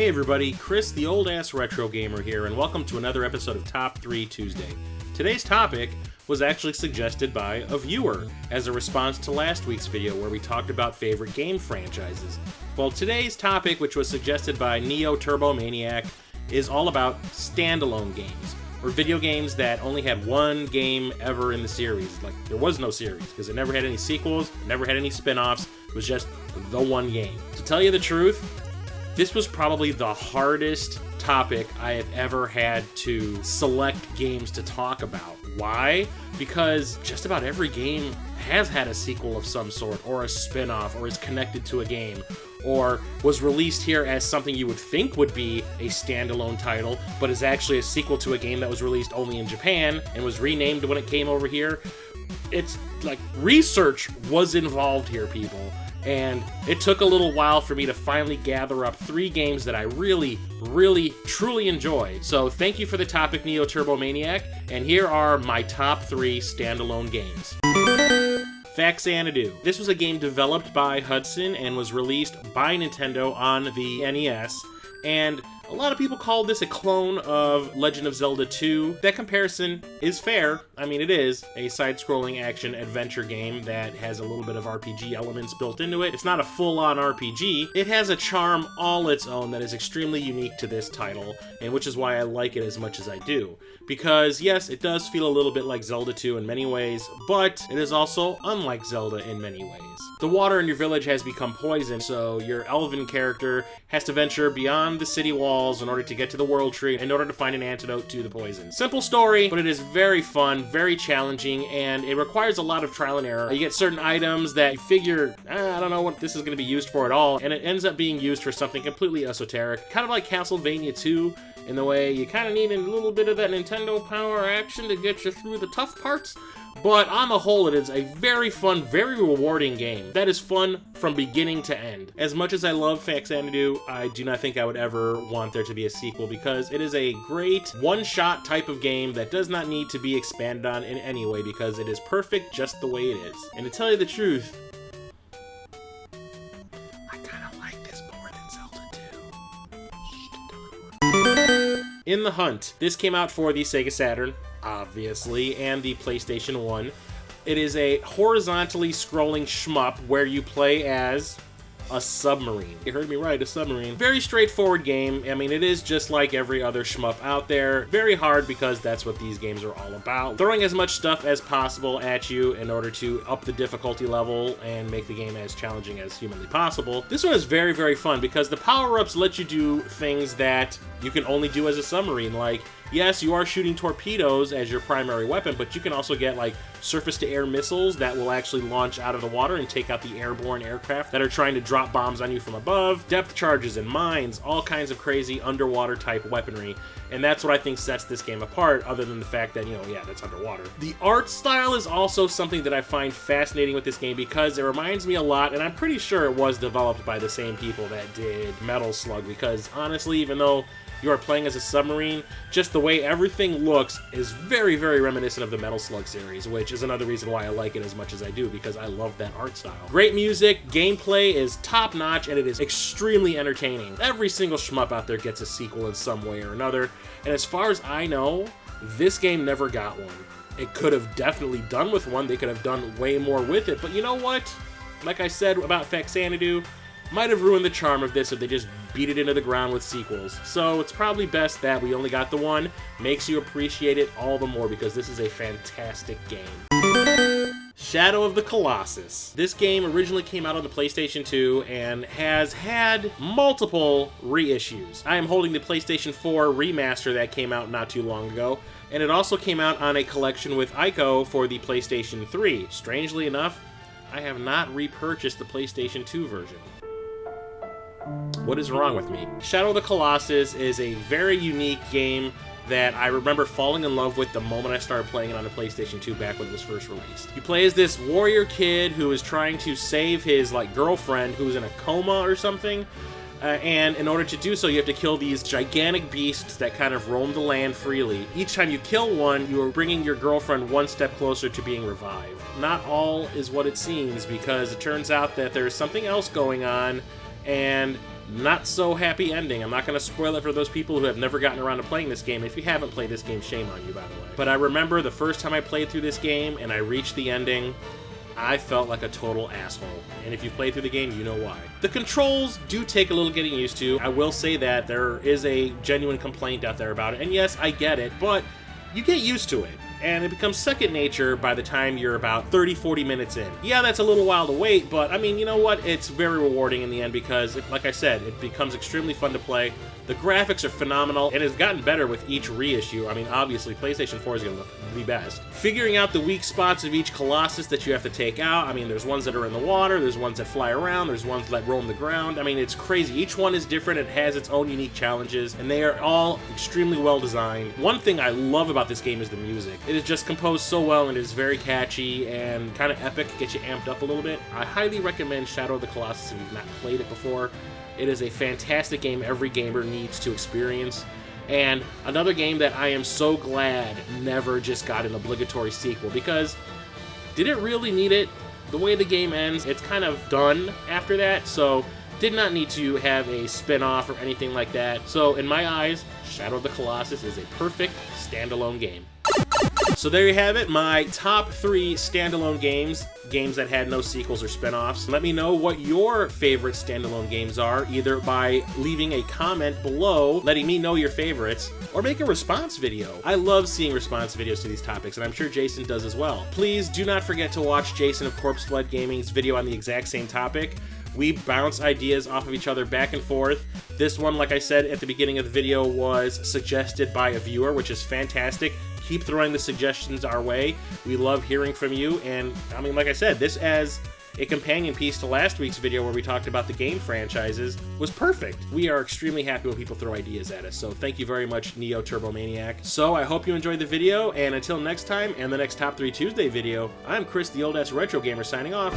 Hey everybody, Chris the Old Ass Retro Gamer here, and welcome to another episode of Top 3 Tuesday. Today's topic was actually suggested by a viewer as a response to last week's video where we talked about favorite game franchises. Well, today's topic, which was suggested by Neo Turbo Maniac, is all about standalone games, or video games that only had one game ever in the series. Like, there was no series, because it never had any sequels, never had any spin-offs, it was just the one game. To tell you the truth, this was probably the hardest topic I have ever had to select games to talk about. Why? Because just about every game has had a sequel of some sort, or a spin-off, or is connected to a game, or was released here as something you would think would be a standalone title, but is actually a sequel to a game that was released only in Japan and was renamed when it came over here. It's like research was involved here, people. And it took a little while for me to finally gather up 3 games that I really, truly enjoy. So thank you for the topic, Neo Turbo Maniac, and here are my top 3 standalone games. Xanadu. This was a game developed by Hudson and was released by Nintendo on the NES, and a lot of people call this a clone of Legend of Zelda 2. That comparison is fair. I mean, it is a side-scrolling action-adventure game that has a little bit of RPG elements built into it. It's not a full-on RPG. It has a charm all its own that is extremely unique to this title, and which is why I like it as much as I do. Because, yes, it does feel a little bit like Zelda 2 in many ways, but it is also unlike Zelda in many ways. The water in your village has become poisoned, so your elven character has to venture beyond the city walls in order to get to the World Tree in order to find an antidote to the poison. Simple story, but it is very fun, very challenging, and it requires a lot of trial and error. You get certain items that you figure, I don't know what this is going to be used for at all, and it ends up being used for something completely esoteric, kind of like Castlevania 2, in the way you kind of need a little bit of that Nintendo Power action to get you through the tough parts. But on the whole, it is a very fun, very rewarding game that is fun from beginning to end. As much as I love Xanadu, I do not think I would ever want there to be a sequel because it is a great one-shot type of game that does not need to be expanded on in any way because it is perfect just the way it is. And to tell you the truth, I kind of like this more than Zelda 2. In the Hunt. This came out for the Sega Saturn, obviously, and the PlayStation 1. It is a horizontally scrolling shmup where you play as a submarine. You heard me right, a submarine. Very straightforward game. I mean, it is just like every other shmup out there. Very hard because that's what these games are all about. Throwing as much stuff as possible at you in order to up the difficulty level and make the game as challenging as humanly possible. This one is very, very fun because the power-ups let you do things that you can only do as a submarine. Like, yes, you are shooting torpedoes as your primary weapon, but you can also get, like, surface-to-air missiles that will actually launch out of the water and take out the airborne aircraft that are trying to drop bombs on you from above, depth charges and mines, all kinds of crazy underwater-type weaponry, and that's what I think sets this game apart, other than the fact that, that's underwater. The art style is also something that I find fascinating with this game because it reminds me a lot, and I'm pretty sure it was developed by the same people that did Metal Slug, because honestly, even though you are playing as a submarine, just the way everything looks is very, very reminiscent of the Metal Slug series, which is another reason why I like it as much as I do, because I love that art style. Great music, gameplay is top-notch, and it is extremely entertaining. Every single shmup out there gets a sequel in some way or another, and as far as I know, this game never got one. It could have definitely done with one, they could have done way more with it, but you know what? Like I said about Xanadu, might have ruined the charm of this if they just beat it into the ground with sequels. So it's probably best that we only got the one. Makes you appreciate it all the more because this is a fantastic game. Shadow of the Colossus. This game originally came out on the PlayStation 2 and has had multiple reissues. I am holding the PlayStation 4 remaster that came out not too long ago, and it also came out on a collection with Ico for the PlayStation 3. Strangely enough, I have not repurchased the PlayStation 2 version. What is wrong with me? Shadow of the Colossus is a very unique game that I remember falling in love with the moment I started playing it on the PlayStation 2 back when it was first released. You play as this warrior kid who is trying to save his girlfriend who's in a coma or something, and in order to do so you have to kill these gigantic beasts that kind of roam the land freely. Each time you kill one, you are bringing your girlfriend one step closer to being revived. Not all is what it seems, because it turns out that there's something else going on, and not so happy ending. I'm not going to spoil it for those people who have never gotten around to playing this game. If you haven't played this game, shame on you, by the way. But I remember the first time I played through this game and I reached the ending, I felt like a total asshole. And if you played through the game, you know why. The controls do take a little getting used to. I will say that there is a genuine complaint out there about it. And yes, I get it, but you get used to it. And it becomes second nature by the time you're about 30-40 minutes in. Yeah, that's a little while to wait, but I mean, you know what? It's very rewarding in the end because, like I said, it becomes extremely fun to play. The graphics are phenomenal, and it's gotten better with each reissue. I mean, obviously, PlayStation 4 is going to look the best. Figuring out the weak spots of each Colossus that you have to take out. I mean, there's ones that are in the water, there's ones that fly around, there's ones that roam the ground. I mean, it's crazy. Each one is different. It has its own unique challenges, and they are all extremely well designed. One thing I love about this game is the music. It is just composed so well, and it is very catchy and kind of epic, gets you amped up a little bit. I highly recommend Shadow of the Colossus if you've not played it before. It is a fantastic game every gamer needs to experience, and another game that I am so glad never just got an obligatory sequel, because did it really need it? The way the game ends, it's kind of done after that, so did not need to have a spin-off or anything like that. So in my eyes, Shadow of the Colossus is a perfect standalone game. So there you have it, my top 3 standalone games that had no sequels or spin-offs. Let me know what your favorite standalone games are, either by leaving a comment below, letting me know your favorites, or make a response video. I love seeing response videos to these topics, and I'm sure Jason does as well. Please do not forget to watch Jason of Corpse Flood Gaming's video on the exact same topic. We bounce ideas off of each other back and forth. This one, like I said at the beginning of the video, was suggested by a viewer, which is fantastic. Keep throwing the suggestions our way. We love hearing from you, and I mean, like I said, this as a companion piece to last week's video where we talked about the game franchises was perfect. We are extremely happy when people throw ideas at us, so thank you very much, Neo Turbo Maniac. So I hope you enjoyed the video, and until next time and the next Top 3 Tuesday video, I'm Chris, the old-ass retro gamer, signing off.